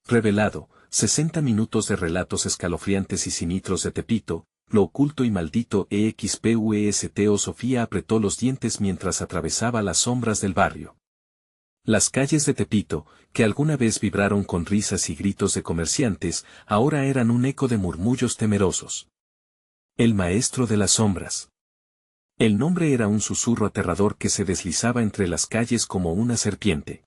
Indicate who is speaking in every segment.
Speaker 1: revelado, 60 minutos de relatos escalofriantes y sinistros de Tepito, lo oculto y maldito EXPUEST. Sofía apretó los dientes mientras atravesaba las sombras del barrio. Las calles de Tepito, que alguna vez vibraron con risas y gritos de comerciantes, ahora eran un eco de murmullos temerosos. El maestro de las sombras. El nombre era un susurro aterrador que se deslizaba entre las calles como una serpiente.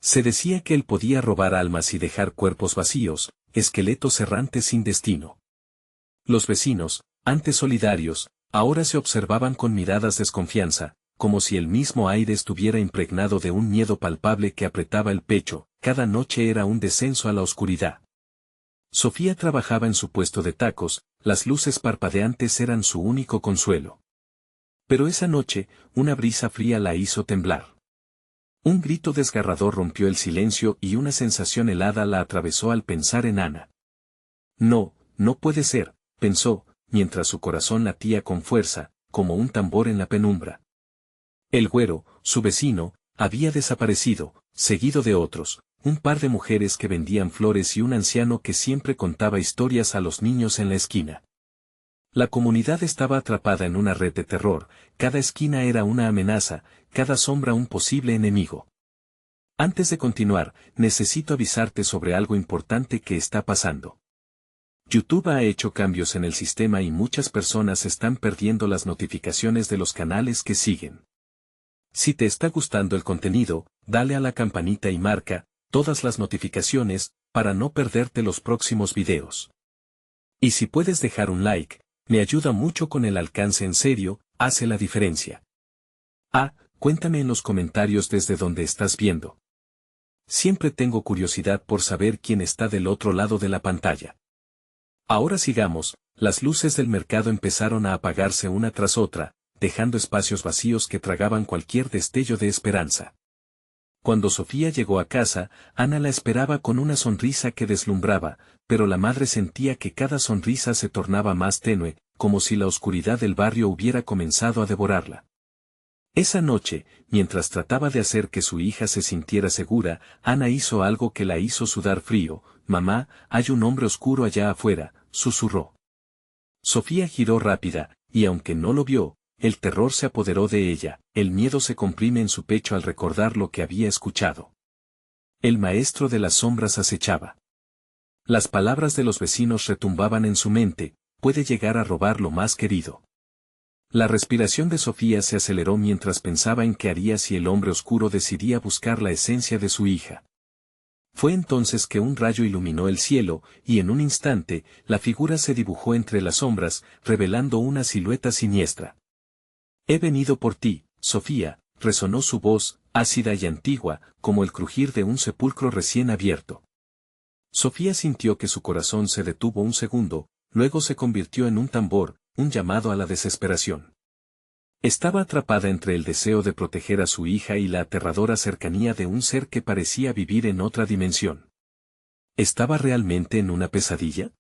Speaker 1: Se decía que él podía robar almas y dejar cuerpos vacíos, esqueletos errantes sin destino. Los vecinos, antes solidarios, ahora se observaban con miradas de desconfianza, como si el mismo aire estuviera impregnado de un miedo palpable que apretaba el pecho. Cada noche era un descenso a la oscuridad. Sofía trabajaba en su puesto de tacos, las luces parpadeantes eran su único consuelo. Pero esa noche, una brisa fría la hizo temblar. Un grito desgarrador rompió el silencio y una sensación helada la atravesó al pensar en Ana. No, no puede ser, pensó, mientras su corazón latía con fuerza, como un tambor en la penumbra. El güero, su vecino, había desaparecido, seguido de otros, un par de mujeres que vendían flores y un anciano que siempre contaba historias a los niños en la esquina. La comunidad estaba atrapada en una red de terror, cada esquina era una amenaza, cada sombra un posible enemigo. Antes de continuar, necesito avisarte sobre algo importante que está pasando. YouTube ha hecho cambios en el sistema y muchas personas están perdiendo las notificaciones de los canales que siguen. Si te está gustando el contenido, dale a la campanita y marca todas las notificaciones para no perderte los próximos videos. Y si puedes dejar un like, me ayuda mucho con el alcance. En serio, hace la diferencia. Cuéntame en los comentarios desde donde estás viendo. Siempre tengo curiosidad por saber quién está del otro lado de la pantalla. Ahora sigamos, las luces del mercado empezaron a apagarse una tras otra, dejando espacios vacíos que tragaban cualquier destello de esperanza. Cuando Sofía llegó a casa, Ana la esperaba con una sonrisa que deslumbraba, pero la madre sentía que cada sonrisa se tornaba más tenue, como si la oscuridad del barrio hubiera comenzado a devorarla. Esa noche, mientras trataba de hacer que su hija se sintiera segura, Ana hizo algo que la hizo sudar frío. «Mamá, hay un hombre oscuro allá afuera», susurró. Sofía giró rápida, y aunque no lo vio, el terror se apoderó de ella, el miedo se comprime en su pecho al recordar lo que había escuchado. El maestro de las sombras acechaba. Las palabras de los vecinos retumbaban en su mente, puede llegar a robar lo más querido. La respiración de Sofía se aceleró mientras pensaba en qué haría si el hombre oscuro decidía buscar la esencia de su hija. Fue entonces que un rayo iluminó el cielo, y en un instante, la figura se dibujó entre las sombras, revelando una silueta siniestra. «He venido por ti, Sofía», resonó su voz, ácida y antigua, como el crujir de un sepulcro recién abierto. Sofía sintió que su corazón se detuvo un segundo, luego se convirtió en un tambor, un llamado a la desesperación. Estaba atrapada entre el deseo de proteger a su hija y la aterradora cercanía de un ser que parecía vivir en otra dimensión. ¿Estaba realmente en una pesadilla?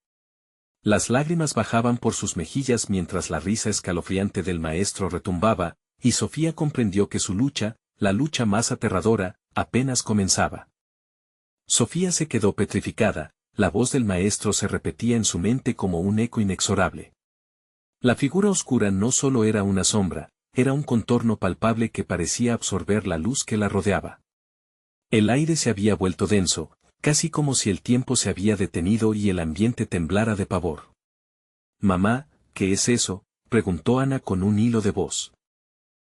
Speaker 1: Las lágrimas bajaban por sus mejillas mientras la risa escalofriante del maestro retumbaba, y Sofía comprendió que su lucha, la lucha más aterradora, apenas comenzaba. Sofía se quedó petrificada, la voz del maestro se repetía en su mente como un eco inexorable. La figura oscura no solo era una sombra, era un contorno palpable que parecía absorber la luz que la rodeaba. El aire se había vuelto denso, casi como si el tiempo se había detenido y el ambiente temblara de pavor. «Mamá, ¿qué es eso?», preguntó Ana con un hilo de voz.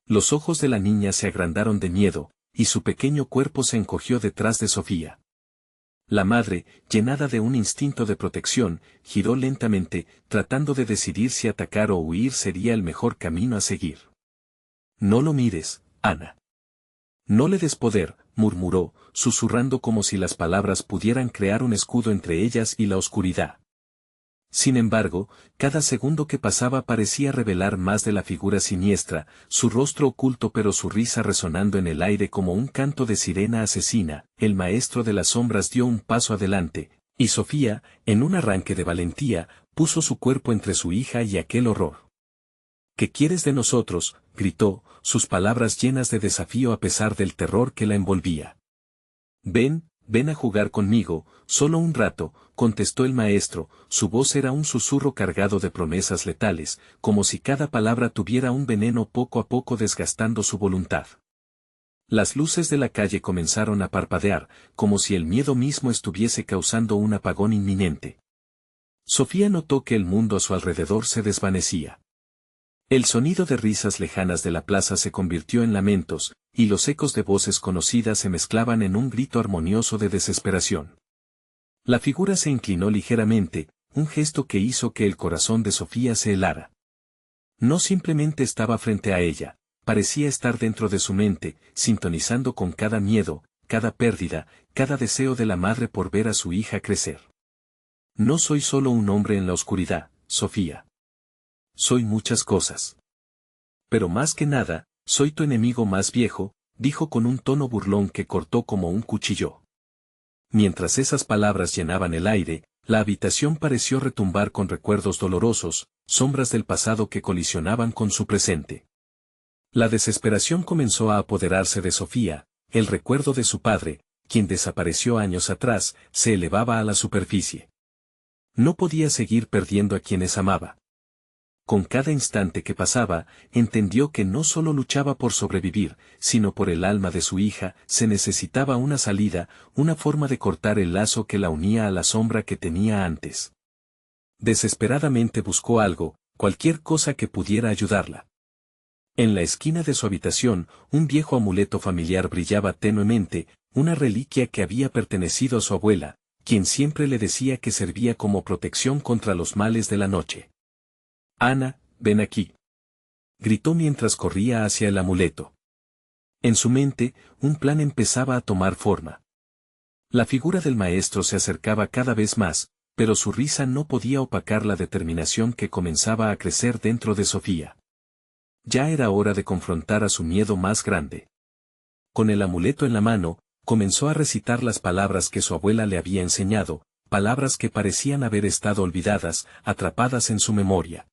Speaker 1: Los ojos de la niña se agrandaron de miedo, y su pequeño cuerpo se encogió detrás de Sofía. La madre, llenada de un instinto de protección, giró lentamente, tratando de decidir si atacar o huir sería el mejor camino a seguir. «No lo mires, Ana. No le des poder», murmuró, susurrando como si las palabras pudieran crear un escudo entre ellas y la oscuridad. Sin embargo, cada segundo que pasaba parecía revelar más de la figura siniestra, su rostro oculto pero su risa resonando en el aire como un canto de sirena asesina. El maestro de las sombras dio un paso adelante, y Sofía, en un arranque de valentía, puso su cuerpo entre su hija y aquel horror. «¿Qué quieres de nosotros?», gritó, sus palabras llenas de desafío a pesar del terror que la envolvía. «Ven, ven a jugar conmigo, solo un rato, contestó el maestro, su voz era un susurro cargado de promesas letales, como si cada palabra tuviera un veneno poco a poco desgastando su voluntad. Las luces de la calle comenzaron a parpadear, como si el miedo mismo estuviese causando un apagón inminente. Sofía notó que el mundo a su alrededor se desvanecía. El sonido de risas lejanas de la plaza se convirtió en lamentos, y los ecos de voces conocidas se mezclaban en un grito armonioso de desesperación. La figura se inclinó ligeramente, un gesto que hizo que el corazón de Sofía se helara. No simplemente estaba frente a ella, parecía estar dentro de su mente, sintonizando con cada miedo, cada pérdida, cada deseo de la madre por ver a su hija crecer. No soy solo un hombre en la oscuridad, Sofía. Soy muchas cosas. Pero más que nada, soy tu enemigo más viejo, dijo con un tono burlón que cortó como un cuchillo. Mientras esas palabras llenaban el aire, la habitación pareció retumbar con recuerdos dolorosos, sombras del pasado que colisionaban con su presente. La desesperación comenzó a apoderarse de Sofía, el recuerdo de su padre, quien desapareció años atrás, se elevaba a la superficie. No podía seguir perdiendo a quienes amaba. Con cada instante que pasaba, entendió que no solo luchaba por sobrevivir, sino por el alma de su hija, se necesitaba una salida, una forma de cortar el lazo que la unía a la sombra que tenía antes. Desesperadamente buscó algo, cualquier cosa que pudiera ayudarla. En la esquina de su habitación, un viejo amuleto familiar brillaba tenuemente, una reliquia que había pertenecido a su abuela, quien siempre le decía que servía como protección contra los males de la noche. Ana, ven aquí. Gritó mientras corría hacia el amuleto. En su mente, un plan empezaba a tomar forma. La figura del maestro se acercaba cada vez más, pero su risa no podía opacar la determinación que comenzaba a crecer dentro de Sofía. Ya era hora de confrontar a su miedo más grande. Con el amuleto en la mano, comenzó a recitar las palabras que su abuela le había enseñado, palabras que parecían haber estado olvidadas, atrapadas en su memoria.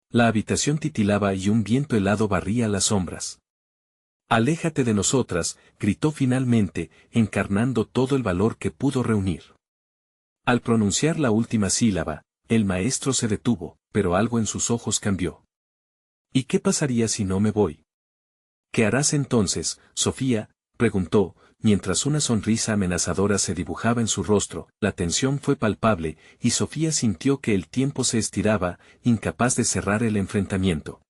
Speaker 1: La habitación titilaba y un viento helado barría las sombras. «Aléjate de nosotras», gritó finalmente, encarnando todo el valor que pudo reunir. Al pronunciar la última sílaba, el maestro se detuvo, pero algo en sus ojos cambió. «¿Y qué pasaría si no me voy?» «¿Qué harás entonces, Sofía?», preguntó, mientras una sonrisa amenazadora se dibujaba en su rostro. La tensión fue palpable, y Sofía sintió que el tiempo se estiraba, incapaz de cerrar el enfrentamiento.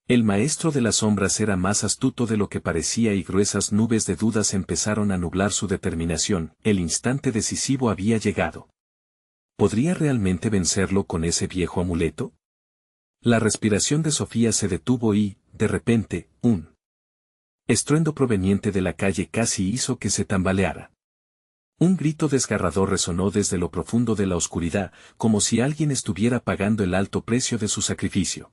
Speaker 1: El maestro de las sombras era más astuto de lo que parecía y gruesas nubes de dudas empezaron a nublar su determinación. El instante decisivo había llegado. ¿Podría realmente vencerlo con ese viejo amuleto? La respiración de Sofía se detuvo y, de repente, un estruendo proveniente de la calle casi hizo que se tambaleara. Un grito desgarrador resonó desde lo profundo de la oscuridad, como si alguien estuviera pagando el alto precio de su sacrificio.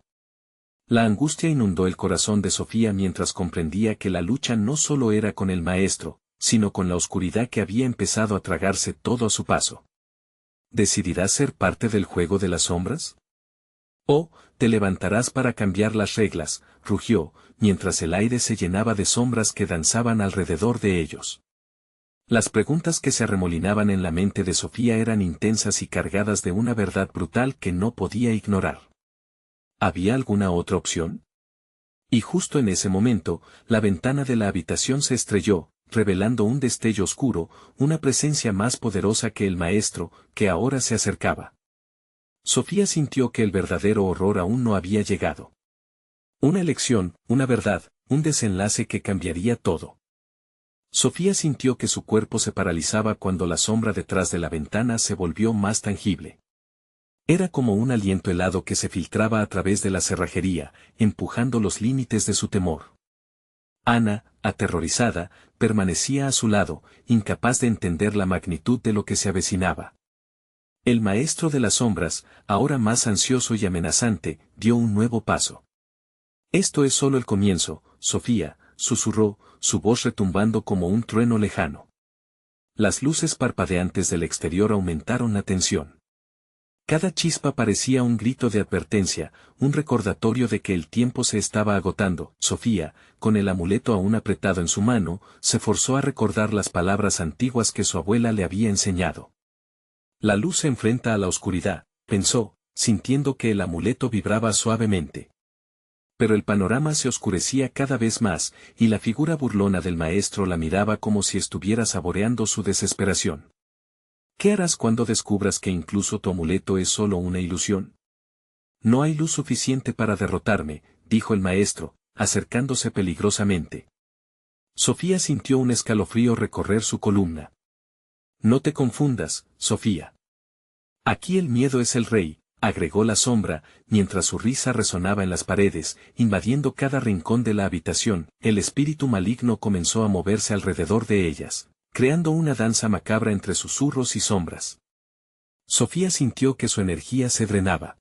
Speaker 1: La angustia inundó el corazón de Sofía mientras comprendía que la lucha no solo era con el maestro, sino con la oscuridad que había empezado a tragarse todo a su paso. ¿Decidirás ser parte del juego de las sombras? «¿O te levantarás para cambiar las reglas?», rugió, mientras el aire se llenaba de sombras que danzaban alrededor de ellos. Las preguntas que se arremolinaban en la mente de Sofía eran intensas y cargadas de una verdad brutal que no podía ignorar. ¿Había alguna otra opción? Y justo en ese momento, la ventana de la habitación se estrelló, revelando un destello oscuro, una presencia más poderosa que el maestro, que ahora se acercaba. Sofía sintió que el verdadero horror aún no había llegado. Una elección, una verdad, un desenlace que cambiaría todo. Sofía sintió que su cuerpo se paralizaba cuando la sombra detrás de la ventana se volvió más tangible. Era como un aliento helado que se filtraba a través de la cerrajería, empujando los límites de su temor. Ana, aterrorizada, permanecía a su lado, incapaz de entender la magnitud de lo que se avecinaba. El maestro de las sombras, ahora más ansioso y amenazante, dio un nuevo paso. «Esto es solo el comienzo, Sofía», susurró, su voz retumbando como un trueno lejano. Las luces parpadeantes del exterior aumentaron la tensión. Cada chispa parecía un grito de advertencia, un recordatorio de que el tiempo se estaba agotando. Sofía, con el amuleto aún apretado en su mano, se forzó a recordar las palabras antiguas que su abuela le había enseñado. La luz se enfrenta a la oscuridad, pensó, sintiendo que el amuleto vibraba suavemente. Pero el panorama se oscurecía cada vez más, y la figura burlona del maestro la miraba como si estuviera saboreando su desesperación. ¿Qué harás cuando descubras que incluso tu amuleto es solo una ilusión? No hay luz suficiente para derrotarme, dijo el maestro, acercándose peligrosamente. Sofía sintió un escalofrío recorrer su columna. No te confundas, Sofía. Aquí el miedo es el rey, agregó la sombra, mientras su risa resonaba en las paredes, invadiendo cada rincón de la habitación. El espíritu maligno comenzó a moverse alrededor de ellas, creando una danza macabra entre susurros y sombras. Sofía sintió que su energía se drenaba.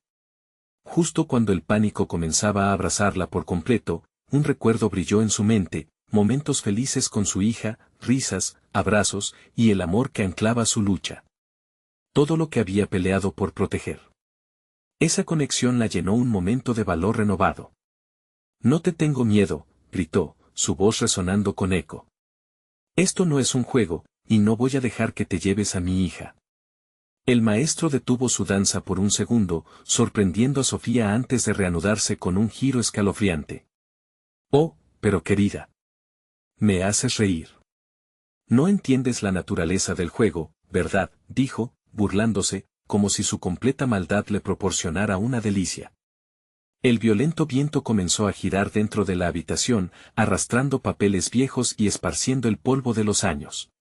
Speaker 1: Justo cuando el pánico comenzaba a abrazarla por completo, un recuerdo brilló en su mente, momentos felices con su hija, risas, abrazos, y el amor que anclaba su lucha. Todo lo que había peleado por proteger. Esa conexión la llenó un momento de valor renovado. No te tengo miedo, gritó, su voz resonando con eco. Esto no es un juego, y no voy a dejar que te lleves a mi hija. El maestro detuvo su danza por un segundo, sorprendiendo a Sofía antes de reanudarse con un giro escalofriante. Oh, pero querida. Me haces reír. No entiendes la naturaleza del juego, ¿verdad?, dijo, burlándose, como si su completa maldad le proporcionara una delicia. El violento viento comenzó a girar dentro de la habitación, arrastrando papeles viejos y esparciendo el polvo de los años.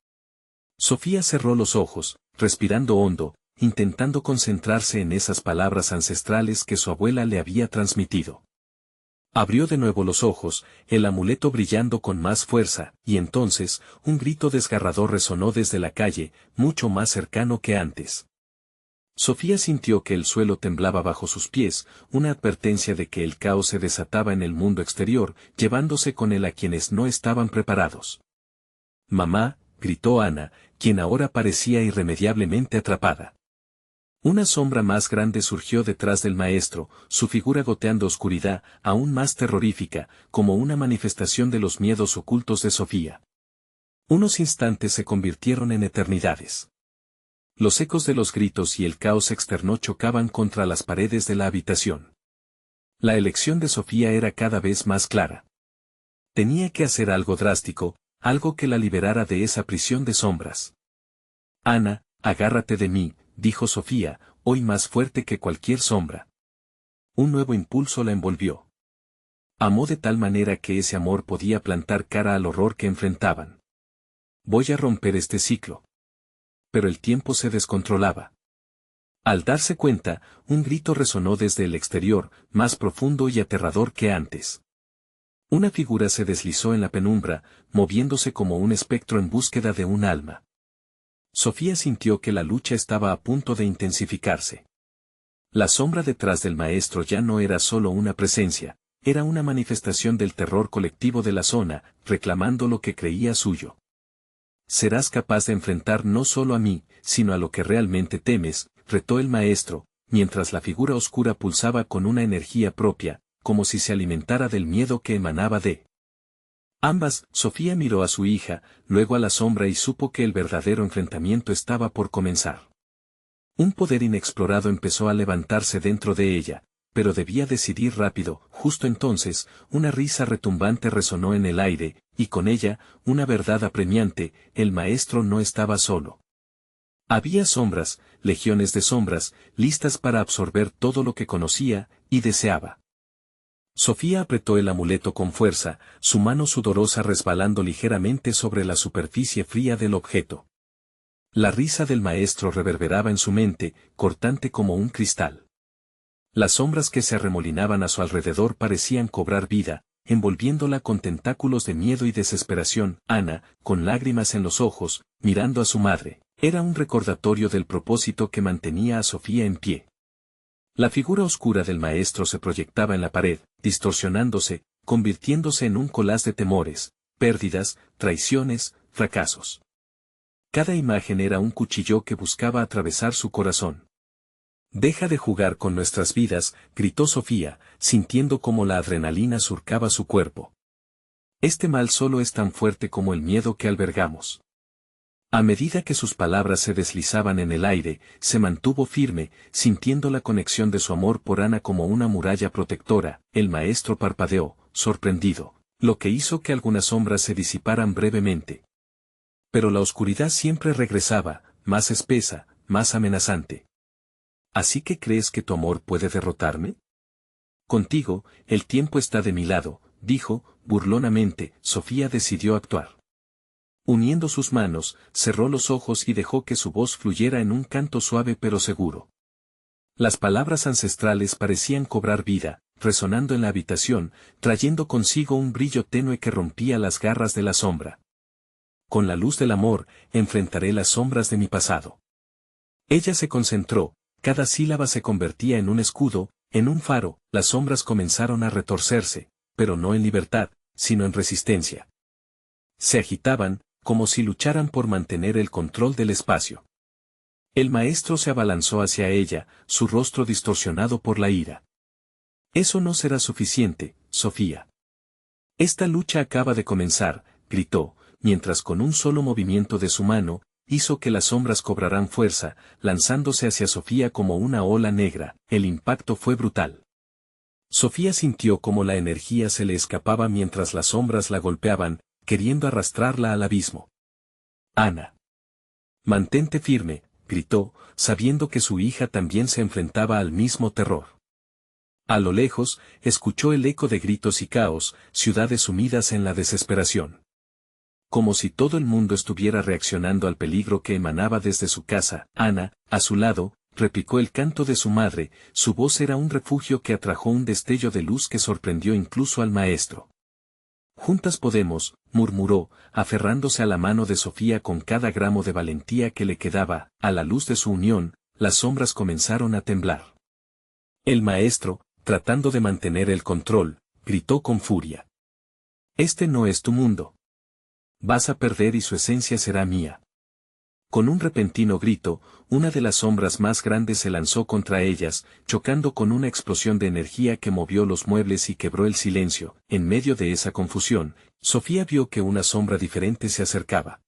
Speaker 1: Sofía cerró los ojos, respirando hondo, intentando concentrarse en esas palabras ancestrales que su abuela le había transmitido. Abrió de nuevo los ojos, el amuleto brillando con más fuerza, y entonces, un grito desgarrador resonó desde la calle, mucho más cercano que antes. Sofía sintió que el suelo temblaba bajo sus pies, una advertencia de que el caos se desataba en el mundo exterior, llevándose con él a quienes no estaban preparados. «Mamá», gritó Ana, quien ahora parecía irremediablemente atrapada. Una sombra más grande surgió detrás del maestro, su figura goteando oscuridad, aún más terrorífica, como una manifestación de los miedos ocultos de Sofía. Unos instantes se convirtieron en eternidades. Los ecos de los gritos y el caos externo chocaban contra las paredes de la habitación. La elección de Sofía era cada vez más clara. Tenía que hacer algo drástico, algo que la liberara de esa prisión de sombras. «Ana, agárrate de mí», dijo Sofía, hoy más fuerte que cualquier sombra. Un nuevo impulso la envolvió. Amó de tal manera que ese amor podía plantar cara al horror que enfrentaban. «Voy a romper este ciclo». Pero el tiempo se descontrolaba. Al darse cuenta, un grito resonó desde el exterior, más profundo y aterrador que antes. Una figura se deslizó en la penumbra, moviéndose como un espectro en búsqueda de un alma. Sofía sintió que la lucha estaba a punto de intensificarse. La sombra detrás del maestro ya no era solo una presencia, era una manifestación del terror colectivo de la zona, reclamando lo que creía suyo. «Serás capaz de enfrentar no solo a mí, sino a lo que realmente temes», retó el maestro, mientras la figura oscura pulsaba con una energía propia, como si se alimentara del miedo que emanaba de ambas. Sofía miró a su hija, luego a la sombra y supo que el verdadero enfrentamiento estaba por comenzar. Un poder inexplorado empezó a levantarse dentro de ella, pero debía decidir rápido. Justo entonces, una risa retumbante resonó en el aire, y con ella, una verdad apremiante: el maestro no estaba solo. Había sombras, legiones de sombras, listas para absorber todo lo que conocía y deseaba. Sofía apretó el amuleto con fuerza, su mano sudorosa resbalando ligeramente sobre la superficie fría del objeto. La risa del maestro reverberaba en su mente, cortante como un cristal. Las sombras que se arremolinaban a su alrededor parecían cobrar vida, envolviéndola con tentáculos de miedo y desesperación. Ana, con lágrimas en los ojos, mirando a su madre, era un recordatorio del propósito que mantenía a Sofía en pie. La figura oscura del maestro se proyectaba en la pared, distorsionándose, convirtiéndose en un collage de temores, pérdidas, traiciones, fracasos. Cada imagen era un cuchillo que buscaba atravesar su corazón. Deja de jugar con nuestras vidas, gritó Sofía, sintiendo cómo la adrenalina surcaba su cuerpo. Este mal solo es tan fuerte como el miedo que albergamos. A medida que sus palabras se deslizaban en el aire, se mantuvo firme, sintiendo la conexión de su amor por Ana como una muralla protectora. El maestro parpadeó, sorprendido, lo que hizo que algunas sombras se disiparan brevemente. Pero la oscuridad siempre regresaba, más espesa, más amenazante. ¿Así que crees que tu amor puede derrotarme? Contigo, el tiempo está de mi lado, dijo, burlonamente. Sofía decidió actuar. Uniendo sus manos, cerró los ojos y dejó que su voz fluyera en un canto suave pero seguro. Las palabras ancestrales parecían cobrar vida, resonando en la habitación, trayendo consigo un brillo tenue que rompía las garras de la sombra. Con la luz del amor, enfrentaré las sombras de mi pasado. Ella se concentró, cada sílaba se convertía en un escudo, en un faro. Las sombras comenzaron a retorcerse, pero no en libertad, sino en resistencia. Se agitaban, como si lucharan por mantener el control del espacio. El maestro se abalanzó hacia ella, su rostro distorsionado por la ira. Eso no será suficiente, Sofía. Esta lucha acaba de comenzar, gritó, mientras con un solo movimiento de su mano, hizo que las sombras cobraran fuerza, lanzándose hacia Sofía como una ola negra. El impacto fue brutal. Sofía sintió como la energía se le escapaba mientras las sombras la golpeaban, queriendo arrastrarla al abismo. Ana. Mantente firme, gritó, sabiendo que su hija también se enfrentaba al mismo terror. A lo lejos, escuchó el eco de gritos y caos, ciudades sumidas en la desesperación. Como si todo el mundo estuviera reaccionando al peligro que emanaba desde su casa. Ana, a su lado, replicó el canto de su madre, su voz era un refugio que atrajo un destello de luz que sorprendió incluso al maestro. Juntas podemos, murmuró, aferrándose a la mano de Sofía con cada gramo de valentía que le quedaba. A la luz de su unión, las sombras comenzaron a temblar. El maestro, tratando de mantener el control, gritó con furia. Este no es tu mundo. Vas a perder y su esencia será mía. Con un repentino grito, una de las sombras más grandes se lanzó contra ellas, chocando con una explosión de energía que movió los muebles y quebró el silencio. En medio de esa confusión, Sofía vio que una sombra diferente se acercaba.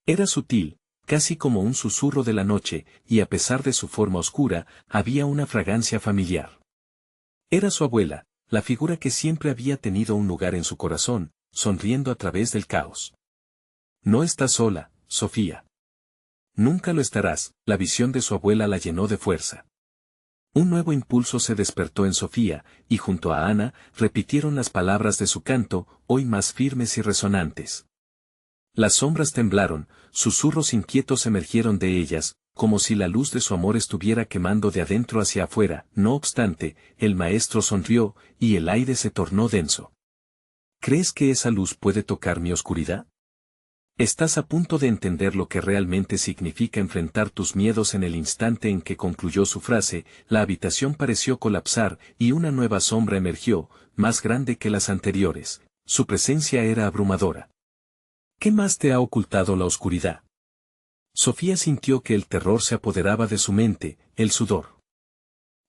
Speaker 1: Era sutil, casi como un susurro de la noche, y a pesar de su forma oscura, había una fragancia familiar. Era su abuela, la figura que siempre había tenido un lugar en su corazón, sonriendo a través del caos. No estás sola, Sofía. Nunca lo estarás. La visión de su abuela la llenó de fuerza. Un nuevo impulso se despertó en Sofía, y junto a Ana, repitieron las palabras de su canto, hoy más firmes y resonantes. Las sombras temblaron, susurros inquietos emergieron de ellas, como si la luz de su amor estuviera quemando de adentro hacia afuera. No obstante, el maestro sonrió, y el aire se tornó denso. ¿Crees que esa luz puede tocar mi oscuridad? Estás a punto de entender lo que realmente significa enfrentar tus miedos. En el instante en que concluyó su frase, la habitación pareció colapsar, y una nueva sombra emergió, más grande que las anteriores. Su presencia era abrumadora. ¿Qué más te ha ocultado la oscuridad? Sofía sintió que el terror se apoderaba de su mente, el sudor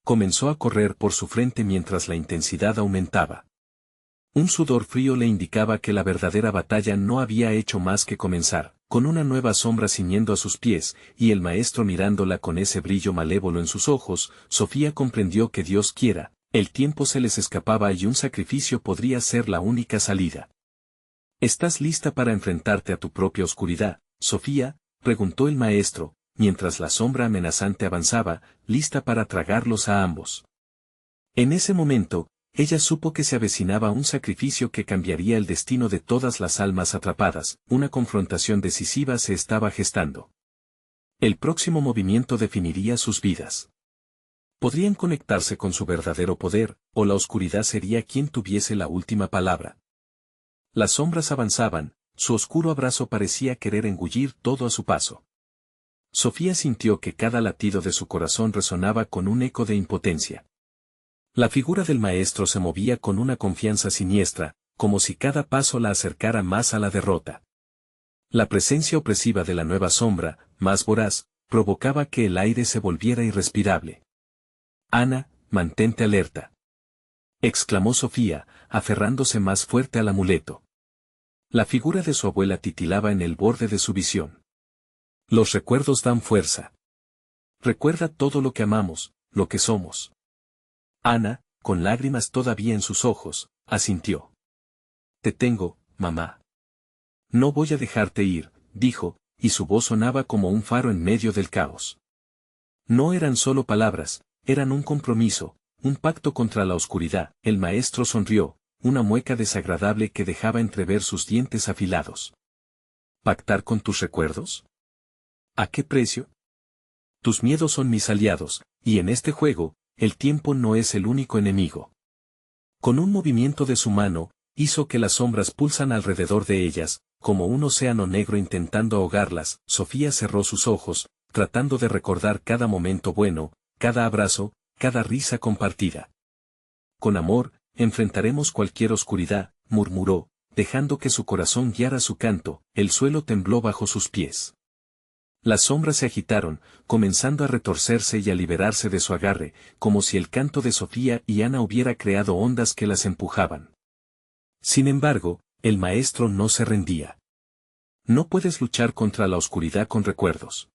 Speaker 1: comenzó a correr por su frente mientras la intensidad aumentaba. Un sudor frío le indicaba que la verdadera batalla no había hecho más que comenzar, con una nueva sombra ciñendo a sus pies, y el maestro mirándola con ese brillo malévolo en sus ojos. Sofía comprendió que Dios quiera, el tiempo se les escapaba y un sacrificio podría ser la única salida. ¿Estás lista para enfrentarte a tu propia oscuridad, Sofía?, preguntó el maestro, mientras la sombra amenazante avanzaba, lista para tragarlos a ambos. En ese momento, ella supo que se avecinaba un sacrificio que cambiaría el destino de todas las almas atrapadas. Una confrontación decisiva se estaba gestando. El próximo movimiento definiría sus vidas. Podrían conectarse con su verdadero poder, o la oscuridad sería quien tuviese la última palabra. Las sombras avanzaban, su oscuro abrazo parecía querer engullir todo a su paso. Sofía sintió que cada latido de su corazón resonaba con un eco de impotencia. La figura del maestro se movía con una confianza siniestra, como si cada paso la acercara más a la derrota. La presencia opresiva de la nueva sombra, más voraz, provocaba que el aire se volviera irrespirable. Ana, mantente alerta, exclamó Sofía, aferrándose más fuerte al amuleto. La figura de su abuela titilaba en el borde de su visión. Los recuerdos dan fuerza. Recuerda todo lo que amamos, lo que somos. Ana, con lágrimas todavía en sus ojos, asintió. Te tengo, mamá. No voy a dejarte ir, dijo, y su voz sonaba como un faro en medio del caos. No eran solo palabras, eran un compromiso, un pacto contra la oscuridad. El maestro sonrió, una mueca desagradable que dejaba entrever sus dientes afilados. ¿Pactar con tus recuerdos? ¿A qué precio? Tus miedos son mis aliados, y en este juego, el tiempo no es el único enemigo. Con un movimiento de su mano, hizo que las sombras pulsan alrededor de ellas, como un océano negro intentando ahogarlas. Sofía cerró sus ojos, tratando de recordar cada momento bueno, cada abrazo, cada risa compartida. Con amor, enfrentaremos cualquier oscuridad, murmuró, dejando que su corazón guiara su canto. El suelo tembló bajo sus pies. Las sombras se agitaron, comenzando a retorcerse y a liberarse de su agarre, como si el canto de Sofía y Ana hubiera creado ondas que las empujaban. Sin embargo, el maestro no se rendía. No puedes luchar contra la oscuridad con recuerdos.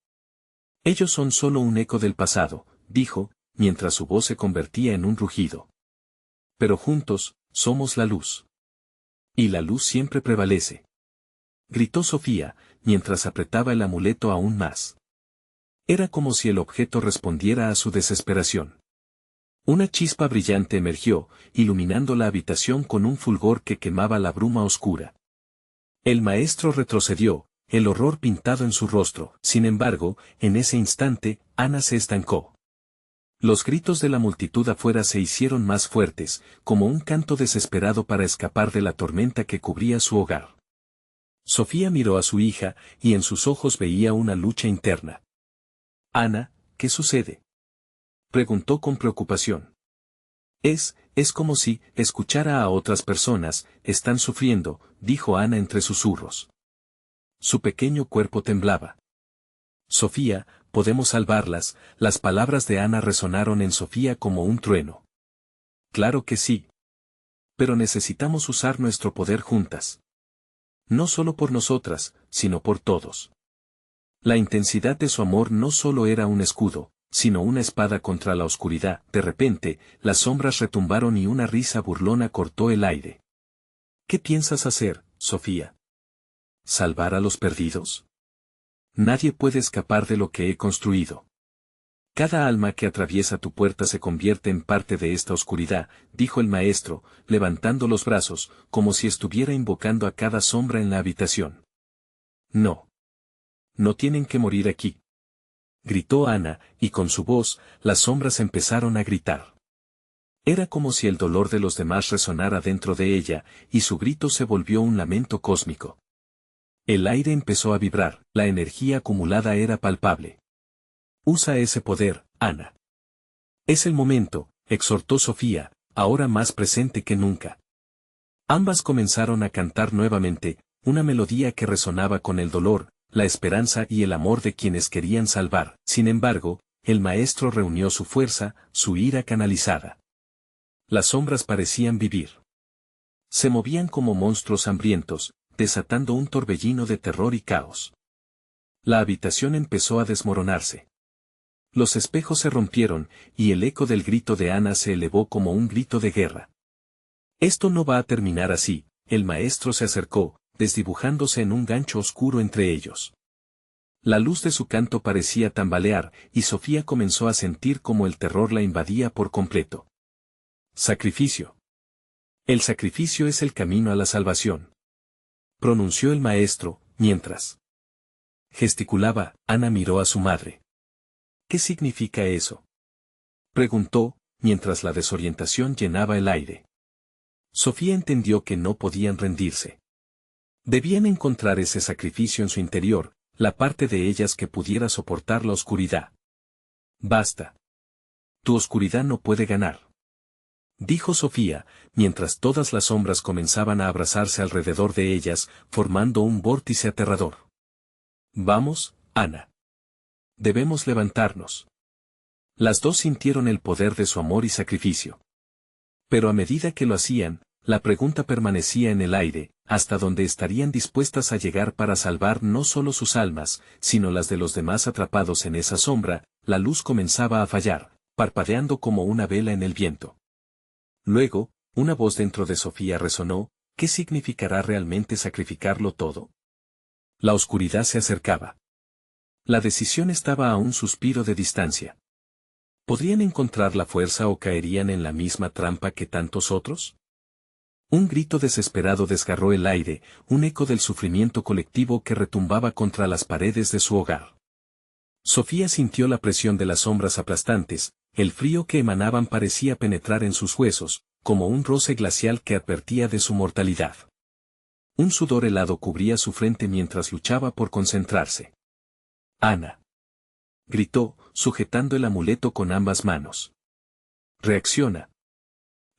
Speaker 1: Ellos son solo un eco del pasado, dijo, mientras su voz se convertía en un rugido. Pero juntos, somos la luz. Y la luz siempre prevalece. Gritó Sofía, mientras apretaba el amuleto aún más. Era como si el objeto respondiera a su desesperación. Una chispa brillante emergió, iluminando la habitación con un fulgor que quemaba la bruma oscura. El maestro retrocedió, el horror pintado en su rostro. Sin embargo, en ese instante, Ana se estancó. Los gritos de la multitud afuera se hicieron más fuertes, como un canto desesperado para escapar de la tormenta que cubría su hogar. Sofía miró a su hija, y en sus ojos veía una lucha interna. Ana, ¿qué sucede?, preguntó con preocupación. Es como si escuchara a otras personas, están sufriendo, dijo Ana entre susurros. Su pequeño cuerpo temblaba. Sofía, podemos salvarlas. Las palabras de Ana resonaron en Sofía como un trueno. Claro que sí. Pero necesitamos usar nuestro poder juntas. No solo por nosotras, sino por todos. La intensidad de su amor no solo era un escudo, sino una espada contra la oscuridad. De repente, las sombras retumbaron y una risa burlona cortó el aire. ¿Qué piensas hacer, Sofía? ¿Salvar a los perdidos? Nadie puede escapar de lo que he construido. Cada alma que atraviesa tu puerta se convierte en parte de esta oscuridad, dijo el maestro, levantando los brazos, como si estuviera invocando a cada sombra en la habitación. No. No tienen que morir aquí. Gritó Ana, y con su voz, las sombras empezaron a gritar. Era como si el dolor de los demás resonara dentro de ella, y su grito se volvió un lamento cósmico. El aire empezó a vibrar, la energía acumulada era palpable. Usa ese poder, Ana. Es el momento, exhortó Sofía, ahora más presente que nunca. Ambas comenzaron a cantar nuevamente, una melodía que resonaba con el dolor, la esperanza y el amor de quienes querían salvar. Sin embargo, el maestro reunió su fuerza, su ira canalizada. Las sombras parecían vivir. Se movían como monstruos hambrientos, desatando un torbellino de terror y caos. La habitación empezó a desmoronarse. Los espejos se rompieron, y el eco del grito de Ana se elevó como un grito de guerra. Esto no va a terminar así, el maestro se acercó, desdibujándose en un gancho oscuro entre ellos. La luz de su canto parecía tambalear, y Sofía comenzó a sentir como el terror la invadía por completo. Sacrificio. El sacrificio es el camino a la salvación, pronunció el maestro, mientras gesticulaba. Ana miró a su madre. ¿Qué significa eso?, preguntó, mientras la desorientación llenaba el aire. Sofía entendió que no podían rendirse. Debían encontrar ese sacrificio en su interior, la parte de ellas que pudiera soportar la oscuridad. Basta. Tu oscuridad no puede ganar, dijo Sofía, mientras todas las sombras comenzaban a abrazarse alrededor de ellas, formando un vórtice aterrador. Vamos, Ana. Debemos levantarnos. Las dos sintieron el poder de su amor y sacrificio. Pero a medida que lo hacían, la pregunta permanecía en el aire, hasta dónde estarían dispuestas a llegar para salvar no solo sus almas, sino las de los demás atrapados en esa sombra. La luz comenzaba a fallar, parpadeando como una vela en el viento. Luego, una voz dentro de Sofía resonó: ¿qué significará realmente sacrificarlo todo? La oscuridad se acercaba. La decisión estaba a un suspiro de distancia. ¿Podrían encontrar la fuerza o caerían en la misma trampa que tantos otros? Un grito desesperado desgarró el aire, un eco del sufrimiento colectivo que retumbaba contra las paredes de su hogar. Sofía sintió la presión de las sombras aplastantes, el frío que emanaban parecía penetrar en sus huesos, como un roce glacial que advertía de su mortalidad. Un sudor helado cubría su frente mientras luchaba por concentrarse. «Ana», gritó, sujetando el amuleto con ambas manos. «Reacciona.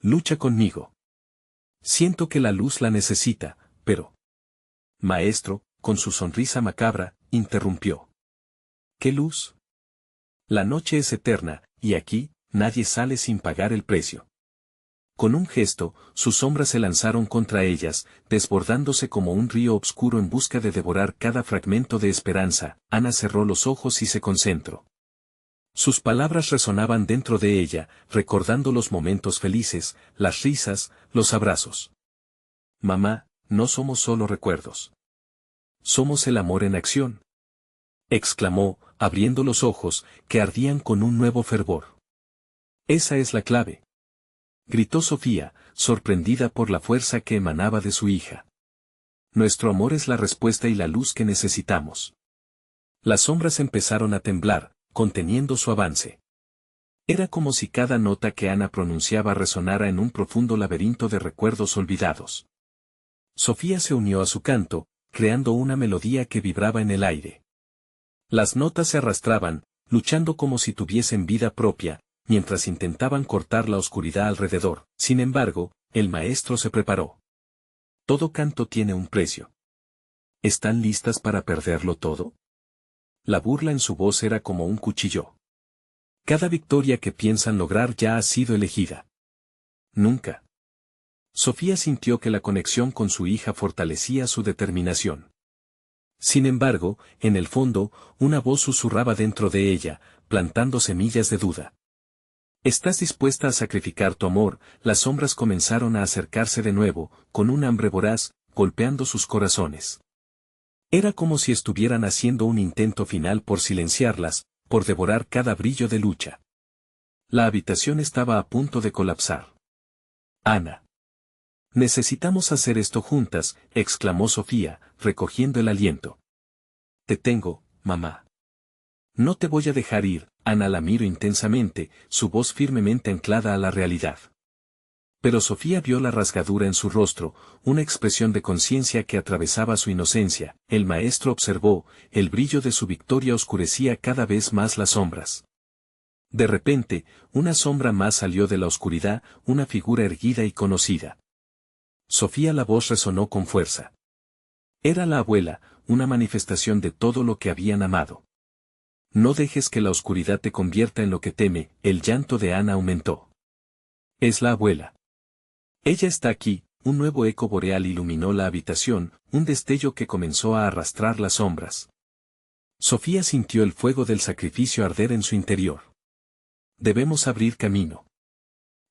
Speaker 1: Lucha conmigo. Siento que la luz la necesita, pero...». Maestro, con su sonrisa macabra, interrumpió. «¿Qué luz? La noche es eterna, y aquí, nadie sale sin pagar el precio». Con un gesto, sus sombras se lanzaron contra ellas, desbordándose como un río oscuro en busca de devorar cada fragmento de esperanza. Ana cerró los ojos y se concentró. Sus palabras resonaban dentro de ella, recordando los momentos felices, las risas, los abrazos. «Mamá, no somos solo recuerdos. Somos el amor en acción», exclamó, abriendo los ojos, que ardían con un nuevo fervor. «Esa es la clave», gritó Sofía, sorprendida por la fuerza que emanaba de su hija. «Nuestro amor es la respuesta y la luz que necesitamos». Las sombras empezaron a temblar, conteniendo su avance. Era como si cada nota que Ana pronunciaba resonara en un profundo laberinto de recuerdos olvidados. Sofía se unió a su canto, creando una melodía que vibraba en el aire. Las notas se arrastraban, luchando como si tuviesen vida propia, mientras intentaban cortar la oscuridad alrededor. Sin embargo, el maestro se preparó. Todo canto tiene un precio. ¿Están listas para perderlo todo? La burla en su voz era como un cuchillo. Cada victoria que piensan lograr ya ha sido elegida. Nunca. Sofía sintió que la conexión con su hija fortalecía su determinación. Sin embargo, en el fondo, una voz susurraba dentro de ella, plantando semillas de duda. ¿Estás dispuesta a sacrificar tu amor? Las sombras comenzaron a acercarse de nuevo, con un hambre voraz, golpeando sus corazones. Era como si estuvieran haciendo un intento final por silenciarlas, por devorar cada brillo de lucha. La habitación estaba a punto de colapsar. «Ana. Necesitamos hacer esto juntas», exclamó Sofía, recogiendo el aliento. «Te tengo, mamá. No te voy a dejar ir». Ana la miró intensamente, su voz firmemente anclada a la realidad. Pero Sofía vio la rasgadura en su rostro, una expresión de conciencia que atravesaba su inocencia. El maestro observó, el brillo de su victoria oscurecía cada vez más las sombras. De repente, una sombra más salió de la oscuridad, una figura erguida y conocida. Sofía, la voz resonó con fuerza. Era la abuela, una manifestación de todo lo que habían amado. «No dejes que la oscuridad te convierta en lo que teme». El llanto de Ana aumentó. «Es la abuela. Ella está aquí». Un nuevo eco boreal iluminó la habitación, un destello que comenzó a arrastrar las sombras. Sofía sintió el fuego del sacrificio arder en su interior. «Debemos abrir camino.